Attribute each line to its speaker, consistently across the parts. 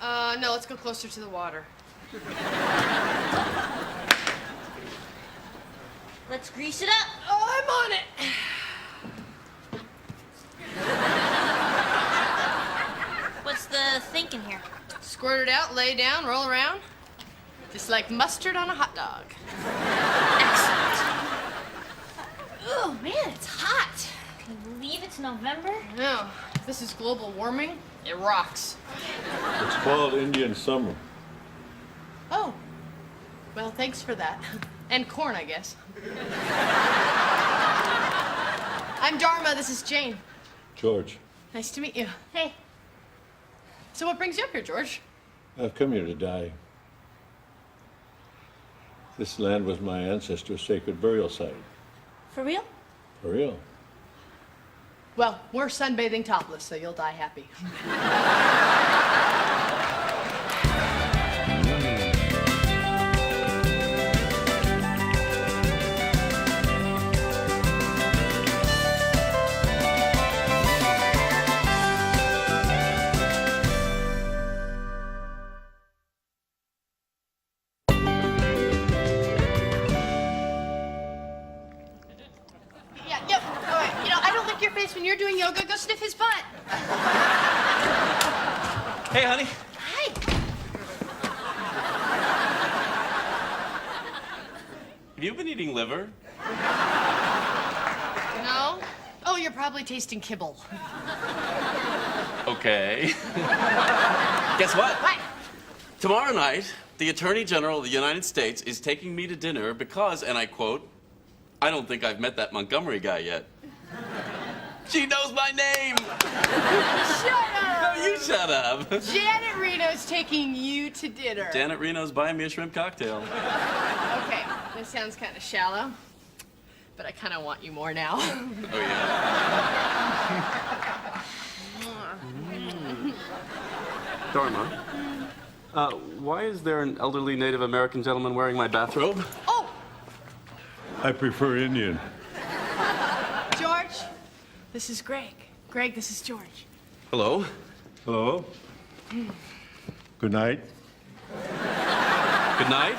Speaker 1: No, let's go closer to the water.
Speaker 2: Let's grease it up.
Speaker 1: Oh, I'm on it.
Speaker 2: What's the thinking here?
Speaker 1: Squirt it out, lay down, roll around. Just like mustard on a hot dog.
Speaker 2: Excellent. Oh, man, it's hot. Can you believe it's November?
Speaker 1: No, this is global warming. It rocks.
Speaker 3: It's called Indian summer.
Speaker 1: Oh, well, thanks for that. And corn, I guess. I'm Dharma, this is Jane.
Speaker 3: George,
Speaker 1: Nice to meet you.
Speaker 2: Hey,
Speaker 1: So what brings you up here, George?
Speaker 3: I've come here to die. This land was my ancestors' sacred burial site.
Speaker 2: for real?
Speaker 3: For real.
Speaker 1: Well, we're sunbathing topless, so you'll die happy. Yeah, all right. You know, I don't lick your face when you're doing yoga. Go sniff his butt.
Speaker 4: Hey, honey.
Speaker 1: Hi.
Speaker 4: Have you been eating liver?
Speaker 1: No? Oh, you're probably tasting kibble.
Speaker 4: Okay. Guess what?
Speaker 1: What?
Speaker 4: Tomorrow night, the Attorney General of the United States is taking me to dinner because, and I quote, I don't think I've met that Montgomery guy yet. She knows my name!
Speaker 1: Shut up!
Speaker 4: No, you shut up!
Speaker 1: Janet Reno's taking you to dinner.
Speaker 4: Janet Reno's buying me a shrimp cocktail.
Speaker 1: Okay, this sounds kind of shallow, but I kind of want you more now.
Speaker 4: Oh, yeah? Dharma, why is there an elderly Native American gentleman wearing my bathrobe?
Speaker 1: Oh,
Speaker 3: I prefer Indian.
Speaker 1: George, this is Greg. Greg, this is George.
Speaker 4: Hello?
Speaker 3: Hello? Good night.
Speaker 4: Good night?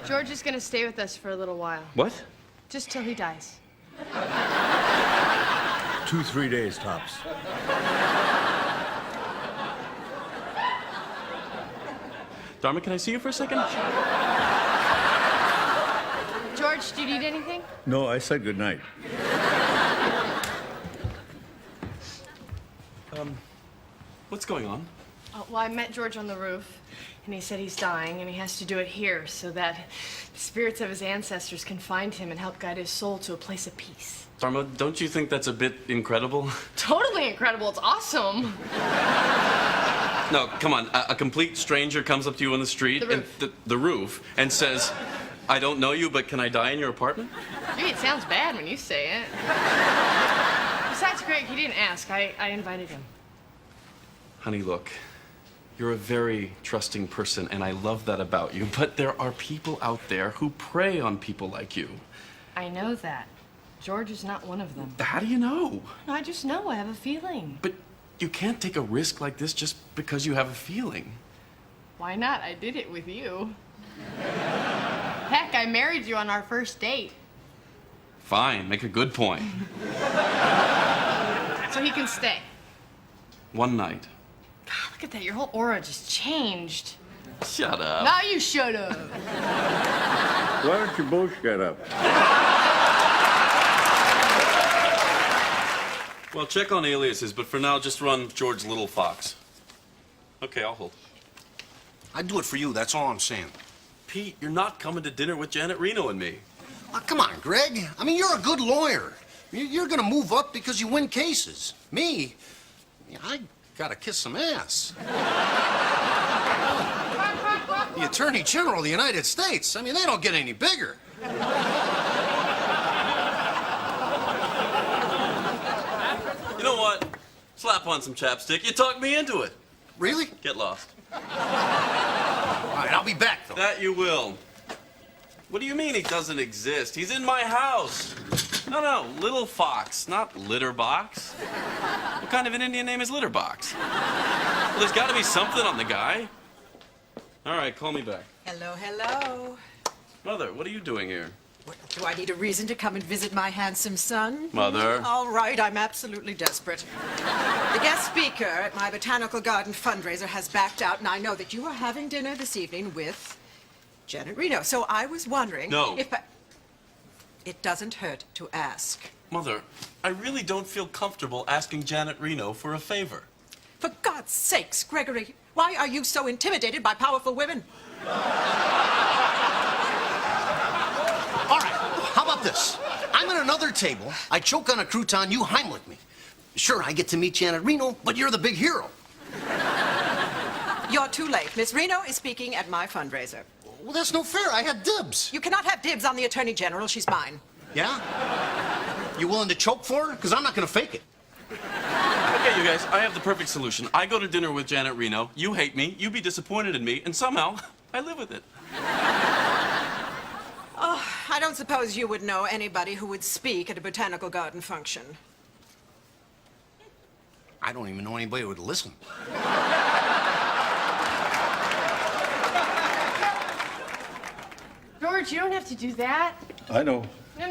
Speaker 1: George is gonna stay with us for a little while,
Speaker 4: What?
Speaker 1: just till he dies.
Speaker 3: 2-3 days tops.
Speaker 4: Dharma, can I see you for a second?
Speaker 1: George, do you need anything?
Speaker 3: No, I said good night.
Speaker 4: What's going on?
Speaker 1: Oh, well, I met George on the roof, and he said he's dying, and he has to do it here so that the spirits of his ancestors can find him and help guide his soul to a place of peace.
Speaker 4: Dharma, don't you think that's a bit incredible?
Speaker 1: Totally incredible. It's awesome.
Speaker 4: No, come on. A complete stranger comes up to you on the street,
Speaker 1: The roof.
Speaker 4: and the roof, and says, "I don't know you, but can I die in your apartment?"
Speaker 1: Gee, it sounds bad when you say it. Besides, Greg, he didn't ask. I invited him.
Speaker 4: Honey, look, you're a very trusting person, and I love that about you. But there are people out there who prey on people like you.
Speaker 1: I know that. George is not one of them.
Speaker 4: How do you know?
Speaker 1: I just know. I have a feeling.
Speaker 4: But you can't take a risk like this just because you have a feeling.
Speaker 1: Why not? I did it with you. Heck, I married you on our first date.
Speaker 4: Fine, make a good point.
Speaker 1: So he can stay.
Speaker 4: One night.
Speaker 1: God, look at that. Your whole aura just changed.
Speaker 4: Shut up.
Speaker 1: Now you shut up.
Speaker 3: Why don't you both shut up?
Speaker 4: Well, check on aliases, but for now, just run George Little Fox. Okay, I'll hold.
Speaker 5: I'd do it for you, that's all I'm saying.
Speaker 4: Pete, you're not coming to dinner with Janet Reno and me.
Speaker 5: Oh, come on, Greg. I mean, you're a good lawyer. You're gonna move up because you win cases. Me, I gotta kiss some ass. The Attorney General of the United States. I mean, they don't get any bigger.
Speaker 4: You know what? Slap on some chapstick. You talked me into it.
Speaker 5: Really?
Speaker 4: Get lost.
Speaker 5: All right, I'll be back, though.
Speaker 4: That you will. What do you mean he doesn't exist? He's in my house. No, Little Fox, not Litter Box. What kind of an Indian name is Litter Box? Well, there's got to be something on the guy. All right, call me back.
Speaker 6: Hello, hello.
Speaker 4: Mother, what are you doing here?
Speaker 6: Well, do I need a reason to come and visit my handsome son?
Speaker 4: Mother.
Speaker 6: All right, I'm absolutely desperate. The guest speaker at my botanical garden fundraiser has backed out, and I know that you are having dinner this evening with Janet Reno. So I was wondering
Speaker 4: No.
Speaker 6: if it doesn't hurt to ask.
Speaker 4: Mother, I really don't feel comfortable asking Janet Reno for a favor.
Speaker 6: For God's sakes, Gregory, why are you so intimidated by powerful women?
Speaker 5: All right, how about this? I'm at another table. I choke on a crouton, you Heimlich me. Sure, I get to meet Janet Reno, but you're the big hero.
Speaker 6: You're too late. Miss Reno is speaking at my fundraiser.
Speaker 5: Well, that's no fair. I had dibs.
Speaker 6: You cannot have dibs on the Attorney General. She's mine.
Speaker 5: Yeah? You willing to choke for her? Because I'm not going to fake it.
Speaker 4: Okay, you guys, I have the perfect solution. I go to dinner with Janet Reno, you hate me, you be disappointed in me, and somehow I live with it.
Speaker 6: Oh, I don't suppose you would know anybody who would speak at a botanical garden function.
Speaker 5: I don't even know anybody who would listen.
Speaker 1: George, you don't have to do that.
Speaker 3: I know.
Speaker 1: No.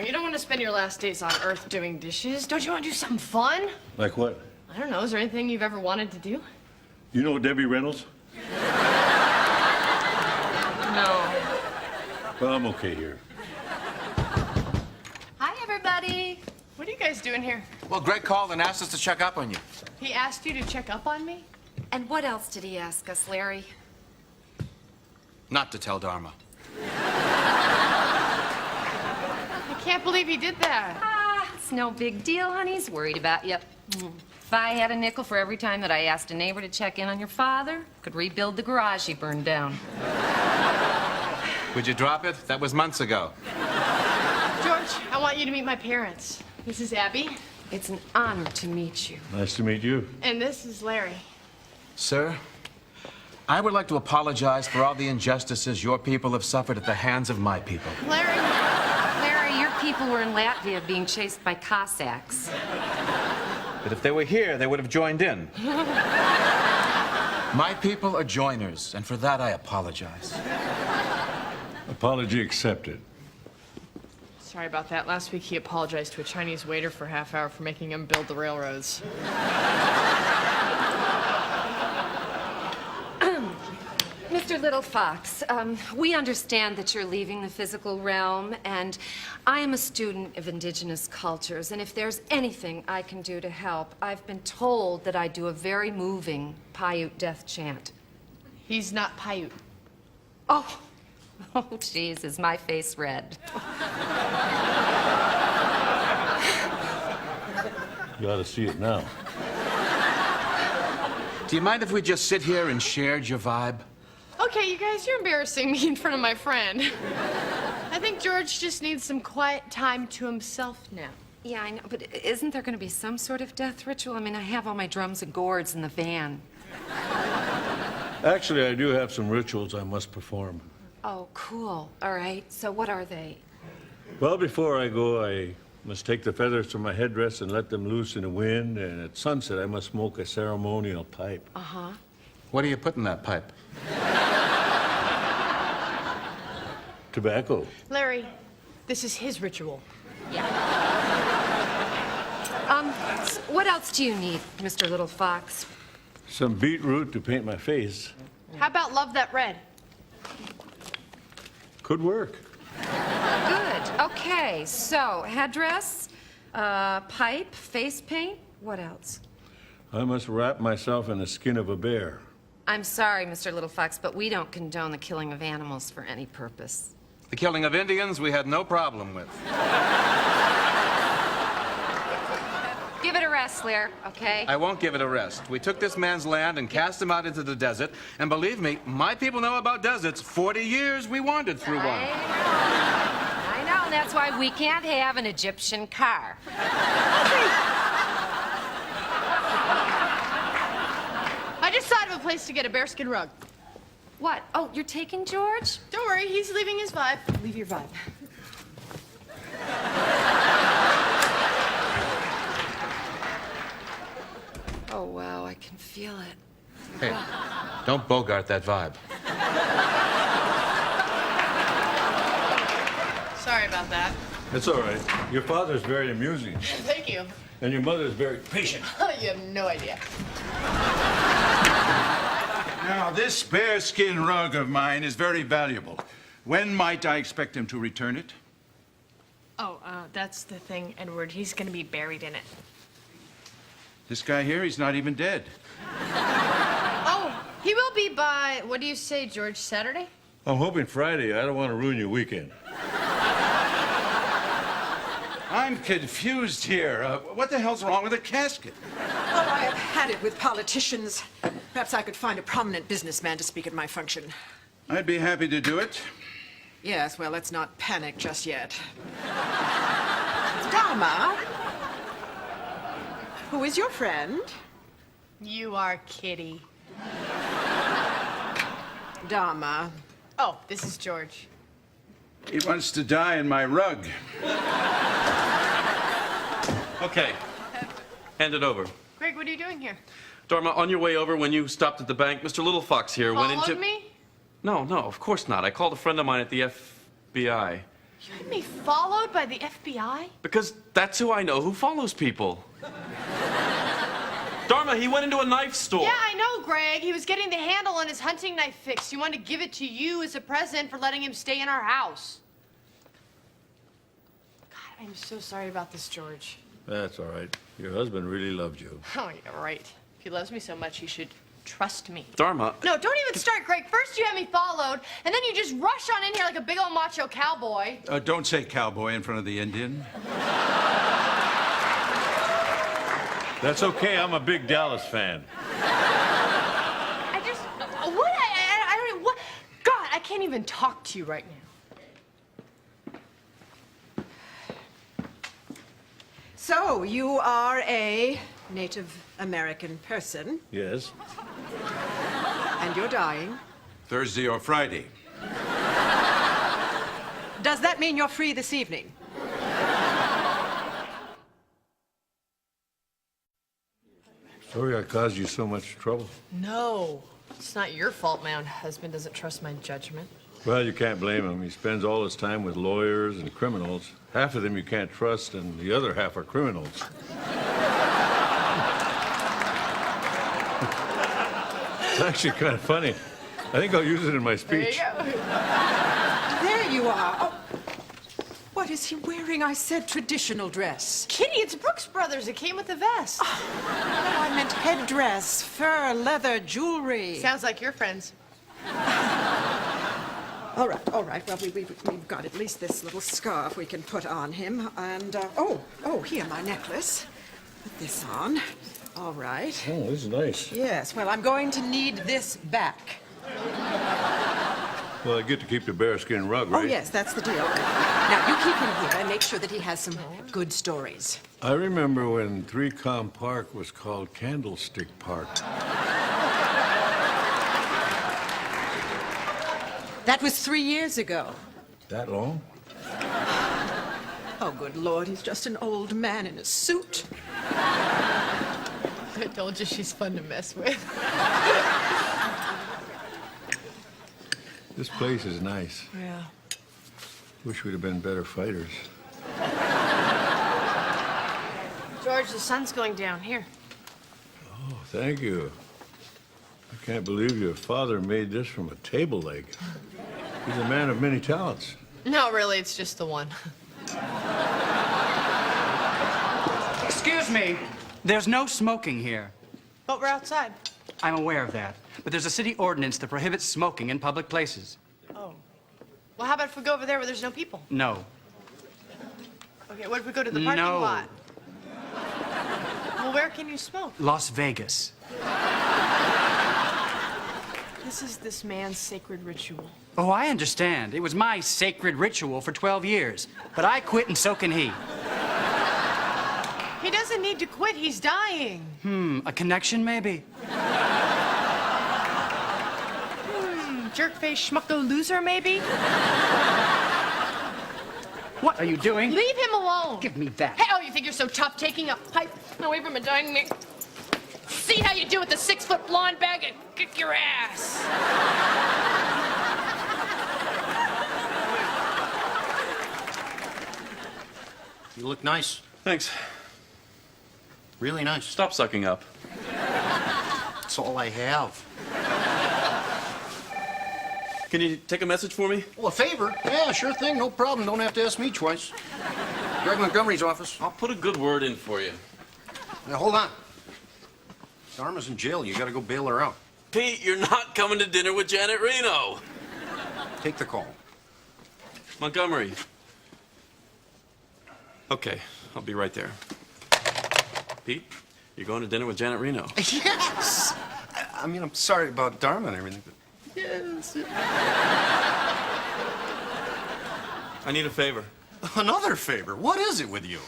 Speaker 1: You don't want to spend your last days on Earth doing dishes. Don't you want to do something fun?
Speaker 3: Like what?
Speaker 1: I don't know. Is there anything you've ever wanted to do?
Speaker 3: You know Debbie Reynolds?
Speaker 1: No.
Speaker 3: Well, I'm okay here.
Speaker 7: Hi, everybody.
Speaker 1: What are you guys doing here?
Speaker 8: Well, Greg called and asked us to check up on you.
Speaker 1: He asked you to check up on me?
Speaker 7: And what else did he ask us, Larry?
Speaker 8: Not to tell Dharma.
Speaker 1: I can't believe he did that.
Speaker 7: Ah, it's no big deal, honey. He's worried about you. If I had a nickel for every time that I asked a neighbor to check in on your father, could rebuild the garage he burned down.
Speaker 8: Would you drop it? That was months ago.
Speaker 1: George, I want you to meet my parents. This is Abby,
Speaker 7: It's an honor to meet you.
Speaker 3: Nice to meet you.
Speaker 1: and this is Larry.
Speaker 8: Sir, I would like to apologize for all the injustices your people have suffered at the hands of my people.
Speaker 1: Larry,
Speaker 7: Your people were in Latvia being chased by Cossacks.
Speaker 8: But if they were here, they would have joined in. My people are joiners, and for that I apologize.
Speaker 3: Apology accepted.
Speaker 1: sorry about that. Last week he apologized to a Chinese waiter for a half hour for making him build the railroads.
Speaker 7: Mr. Little Fox, we understand that you're leaving the physical realm, and I am a student of indigenous cultures, and if there's anything I can do to help, I've been told that I do a very moving Paiute death chant.
Speaker 1: He's not Paiute.
Speaker 7: Oh, jeez, is my face red?
Speaker 3: You ought to see it now.
Speaker 8: Do you mind if we just sit here and share your vibe?
Speaker 1: Okay, you guys, you're embarrassing me in front of my friend. I think George just needs some quiet time to himself now.
Speaker 7: Yeah, I know, but isn't there going to be some sort of death ritual? I mean, I have all my drums and gourds in the van.
Speaker 3: Actually, I do have some rituals I must perform.
Speaker 7: Oh, cool. All right, so what are they?
Speaker 3: Well, before I go, I must take the feathers from my headdress and let them loose in the wind, and at sunset, I must smoke a ceremonial pipe.
Speaker 7: Uh-huh.
Speaker 8: What do you put in that pipe?
Speaker 3: Tobacco.
Speaker 1: Larry, this is his ritual.
Speaker 7: What else do you need, Mr. Little Fox?
Speaker 3: Some beetroot to paint my face.
Speaker 1: How about Love That Red?
Speaker 3: Could work.
Speaker 7: Good. Okay, so headdress, pipe, face paint. What else?
Speaker 3: I must wrap myself in the skin of a bear.
Speaker 7: I'm sorry, Mr. Little Fox, but we don't condone the killing of animals for any purpose.
Speaker 8: The killing of Indians we had no problem with.
Speaker 7: Give it a rest, Lair, okay?
Speaker 8: I won't give it a rest. We took this man's land and cast him out into the desert, and believe me, my people know about deserts. 40 years we wandered through one.
Speaker 7: I know, and that's why we can't have an Egyptian car.
Speaker 1: I just thought of a place to get a bearskin rug.
Speaker 7: What? Oh, you're taking George?
Speaker 1: Don't worry, he's leaving his vibe.
Speaker 7: Leave your vibe. feel it.
Speaker 8: Hey, don't bogart that vibe.
Speaker 1: Sorry about that.
Speaker 3: It's all right. Your father's very amusing,
Speaker 1: Thank you.
Speaker 3: and your mother's very patient.
Speaker 1: You have no idea.
Speaker 9: Now, this bearskin rug of mine is very valuable. When might I expect him to return it?
Speaker 1: Oh, that's the thing, Edward. He's gonna be buried in it.
Speaker 9: This guy here, he's not even dead.
Speaker 1: Oh, he will be by, what do you say, George, Saturday?
Speaker 3: I'm hoping Friday. I don't want to ruin your weekend.
Speaker 9: I'm confused here. What the hell's wrong with the casket?
Speaker 6: Oh, I have had it with politicians. Perhaps I could find a prominent businessman to speak at my function.
Speaker 9: I'd be happy to do it.
Speaker 6: Yes, well, let's not panic just yet. Dharma? Who is your friend?
Speaker 1: You are Kitty.
Speaker 6: Dharma.
Speaker 1: Oh, this is George.
Speaker 9: He wants to die in my rug.
Speaker 4: Okay. Hand it over.
Speaker 1: Greg, what are you doing here?
Speaker 4: Dharma, on your way over, when you stopped at the bank, Mr. Little Fox here went into...
Speaker 1: Followed me?
Speaker 4: No, of course not. I called a friend of mine at the FBI.
Speaker 1: You had me followed by the FBI?
Speaker 4: Because that's who I know who follows people. Dharma, he went into a knife store.
Speaker 1: Yeah, I know, Greg. He was getting the handle on his hunting knife fixed. He wanted to give it to you as a present for letting him stay in our house. God, I'm so sorry about this, George.
Speaker 3: That's all right. Your husband really loved you.
Speaker 1: Oh, yeah, right. If he loves me so much, he should trust me.
Speaker 4: Dharma.
Speaker 1: No, don't even start, Greg. First you had me followed, and then you just rush on in here like a big old macho cowboy.
Speaker 9: Don't say cowboy in front of the Indian.
Speaker 3: That's okay. I'm a big Dallas fan.
Speaker 1: I just... What? I don't... What? God, I can't even talk to you right now.
Speaker 6: So, you are a Native American person,
Speaker 3: Yes.
Speaker 6: and you're dying.
Speaker 9: Thursday or Friday.
Speaker 6: Does that mean you're free this evening?
Speaker 3: Sorry I caused you so much trouble.
Speaker 1: No. It's not your fault my own husband doesn't trust my judgment.
Speaker 3: Well, you can't blame him. He spends all his time with lawyers and criminals. Half of them you can't trust, and the other half are criminals. It's actually kind of funny. I think I'll use it in my speech.
Speaker 1: There you go.
Speaker 6: There you are. Oh. What is he wearing? I said traditional dress.
Speaker 1: Kitty, it's Brooks Brothers. It came with the vest.
Speaker 6: No, I meant headdress, fur, leather, jewelry.
Speaker 1: Sounds like your friends.
Speaker 6: All right. Well, we've got at least this little scarf we can put on him. And, here, my necklace. Put this on. All right.
Speaker 3: Oh, this is nice.
Speaker 6: Yes, well, I'm going to need this back.
Speaker 3: Well, I get to keep the bearskin rug, right?
Speaker 6: Oh, yes, that's the deal. Now, you keep him here and make sure that he has some good stories.
Speaker 3: I remember when 3Com Park was called Candlestick Park.
Speaker 6: That was 3 years ago.
Speaker 3: That long?
Speaker 6: Oh, good Lord, he's just an old man in a suit.
Speaker 1: I told you she's fun to mess with.
Speaker 3: This place is nice.
Speaker 1: Yeah.
Speaker 3: Wish we'd have been better fighters.
Speaker 1: George, the sun's going down. Here.
Speaker 3: Oh, thank you. I can't believe your father made this from a table leg. He's a man of many talents.
Speaker 1: No, really, it's just the one.
Speaker 10: Excuse me. There's no smoking here.
Speaker 1: But we're outside.
Speaker 10: I'm aware of that. But there's a city ordinance that prohibits smoking in public places.
Speaker 1: Oh. Well, how about if we go over there where there's no people?
Speaker 10: No.
Speaker 1: Okay, what if we go to the parking
Speaker 10: No.
Speaker 1: lot? Well, where can you smoke?
Speaker 10: Las Vegas.
Speaker 1: This is this man's sacred ritual.
Speaker 10: Oh, I understand. It was my sacred ritual for 12 years. But I quit and so can he.
Speaker 1: He doesn't need to quit. He's dying.
Speaker 10: A connection maybe?
Speaker 1: Jerkface schmucko loser, maybe?
Speaker 10: What are you doing?
Speaker 1: Leave him alone.
Speaker 10: Give me that.
Speaker 1: Hey, oh, you think you're so tough taking a pipe away from a dying man?
Speaker 2: see how you do with the 6-foot blonde bag and kick your ass.
Speaker 5: You look nice.
Speaker 4: Thanks.
Speaker 5: Really nice.
Speaker 4: Stop sucking up.
Speaker 5: That's all I have.
Speaker 4: Can you take a message for me?
Speaker 5: Well, a favor? Yeah, sure thing. No problem. Don't have to ask me twice. Greg Montgomery's office.
Speaker 4: I'll put a good word in for you.
Speaker 5: Now, hold on. Dharma's in jail. You gotta go bail her out.
Speaker 4: Pete, you're not coming to dinner with Janet Reno.
Speaker 5: Take the call.
Speaker 4: Montgomery. Okay, I'll be right there. Pete, you're going to dinner with Janet Reno.
Speaker 5: Yes! I mean, I'm sorry about Dharma and everything, but yes.
Speaker 4: I need a favor.
Speaker 5: Another favor? What is it with you?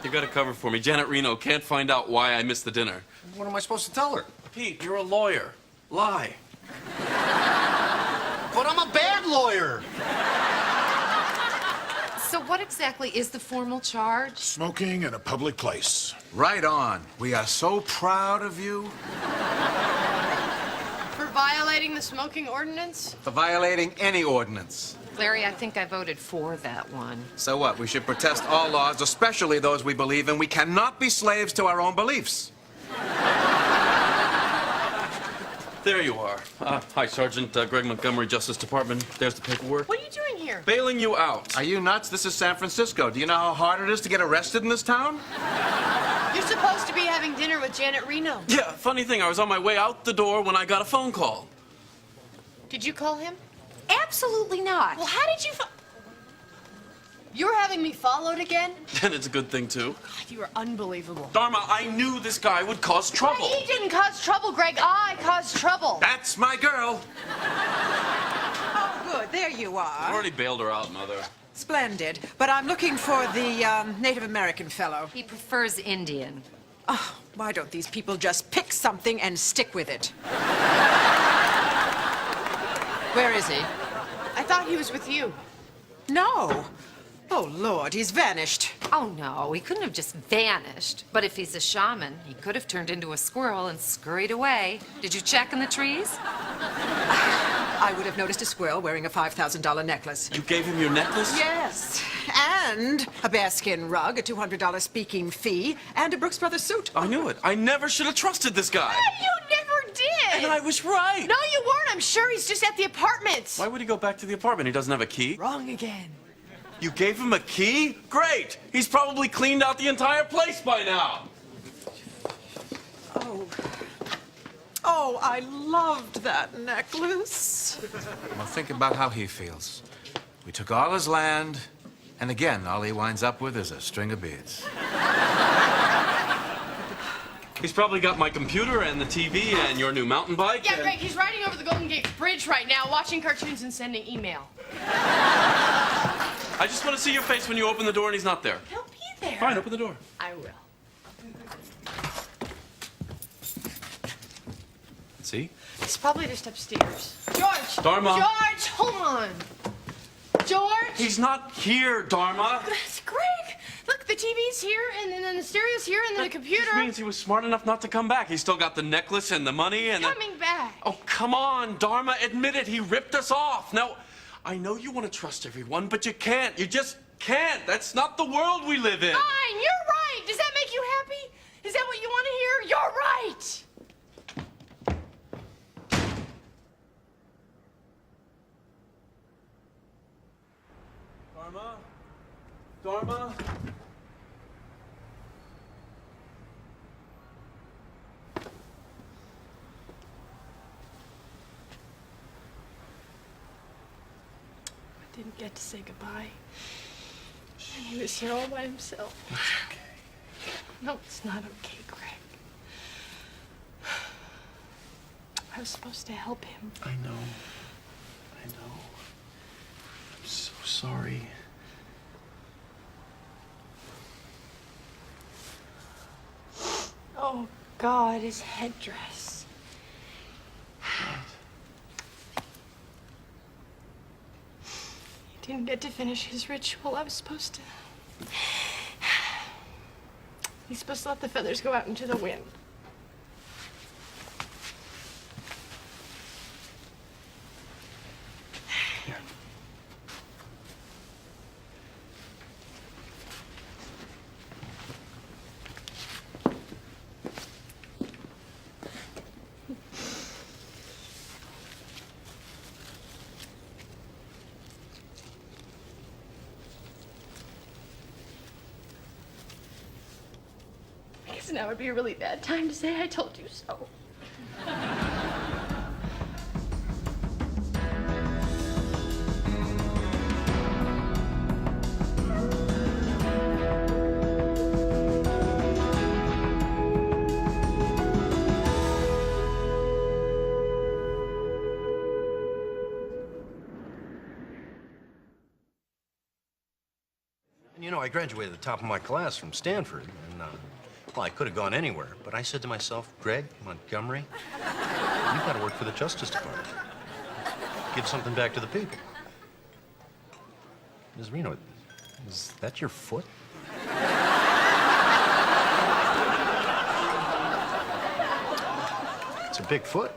Speaker 4: You got to cover for me. Janet Reno can't find out why I missed the dinner.
Speaker 5: What am I supposed to tell her?
Speaker 4: Pete, you're a lawyer. Lie.
Speaker 5: But I'm a bad lawyer.
Speaker 7: So what exactly is the formal charge?
Speaker 9: Smoking in a public place.
Speaker 8: Right on. We are so proud of you
Speaker 1: For violating the smoking ordinance?
Speaker 8: for violating any ordinance.
Speaker 7: Larry, I think I voted for that one.
Speaker 8: So what? We should protest all laws, especially those we believe in. We cannot be slaves to our own beliefs.
Speaker 4: There you are. Hi, Sergeant Greg Montgomery, Justice Department. There's the paperwork.
Speaker 1: What are you doing here?
Speaker 4: Bailing you out.
Speaker 8: Are you nuts? This is San Francisco. Do you know how hard it is to get arrested in this town?
Speaker 1: You're supposed to be having dinner with Janet Reno.
Speaker 4: Yeah, funny thing, I was on my way out the door when I got a phone call.
Speaker 1: Did you call him?
Speaker 7: Absolutely not.
Speaker 1: Well, how did you You're having me followed again?
Speaker 4: And it's a good thing, too.
Speaker 1: God, you are unbelievable.
Speaker 4: Dharma, I knew this guy would cause trouble.
Speaker 1: He didn't cause trouble, Greg. I caused trouble.
Speaker 8: That's my girl.
Speaker 6: Oh, good. There you
Speaker 4: I
Speaker 6: are.
Speaker 4: already bailed her out, Mother.
Speaker 6: Splendid. But I'm looking for the Native American fellow.
Speaker 7: He prefers Indian.
Speaker 6: Oh, why don't these people just pick something and stick with it? Where is he?
Speaker 1: I thought he was with you.
Speaker 6: No. Oh, Lord, he's vanished.
Speaker 7: Oh, no, he couldn't have just vanished. But if he's a shaman, he could have turned into a squirrel and scurried away. Did you check in the trees?
Speaker 6: I would have noticed a squirrel wearing a $5,000 necklace.
Speaker 4: You gave him your necklace?
Speaker 6: Yes, and a bearskin rug, a $200 speaking fee, and a Brooks Brothers suit.
Speaker 4: I knew it. I never should have trusted this guy.
Speaker 1: You never did.
Speaker 4: And I was right.
Speaker 1: No, you weren't. I'm sure he's just at the apartment.
Speaker 4: Why would he go back to the apartment? He doesn't have a key?
Speaker 1: Wrong again.
Speaker 4: You gave him a key? Great. He's probably cleaned out the entire place by now.
Speaker 6: Oh, I loved that necklace.
Speaker 8: Well, think about how he feels. We took all his land, and again, all he winds up with is a string of beads.
Speaker 4: He's probably got my computer and the TV and your new mountain bike.
Speaker 1: Yeah, Greg, he's riding over the Golden Gate Bridge right now, watching cartoons and sending email.
Speaker 4: I just want to see your face when you open the door and he's not there.
Speaker 1: He'll be there.
Speaker 4: Fine, open the door.
Speaker 1: I will.
Speaker 4: See?
Speaker 1: He's probably just upstairs. George!
Speaker 4: Dharma.
Speaker 1: George, hold on. George!
Speaker 4: He's not here, Dharma.
Speaker 1: Greg! Look, the TV's here, and then the stereo's here, and then the computer.
Speaker 4: This means he was smart enough not to come back. He's still got the necklace and the money and
Speaker 1: Coming back.
Speaker 4: Oh, come on, Dharma. Admit it. He ripped us off. Now, I know you want to trust everyone, but you can't. You just can't. That's not the world we live in.
Speaker 1: Fine, you're right. Does that make you happy? Is that what you want to hear? You're right.
Speaker 4: Dharma? Dharma?
Speaker 1: I didn't get to say goodbye. And he was here all by himself.
Speaker 4: It's okay.
Speaker 1: No, it's not okay, Greg. I was supposed to help him.
Speaker 4: I know. I'm so sorry.
Speaker 1: Oh, God, his headdress. He didn't get to finish his ritual. I was supposed to. He's supposed to let the feathers go out into the wind. Because now would be a really bad time to say I told you so.
Speaker 5: You know, I graduated at the top of my class from Stanford, and, well, I could have gone anywhere, but I said to myself, Greg, Montgomery, you've got to work for the Justice Department. Give something back to the people. Ms. Reno, is that your foot? It's a big foot.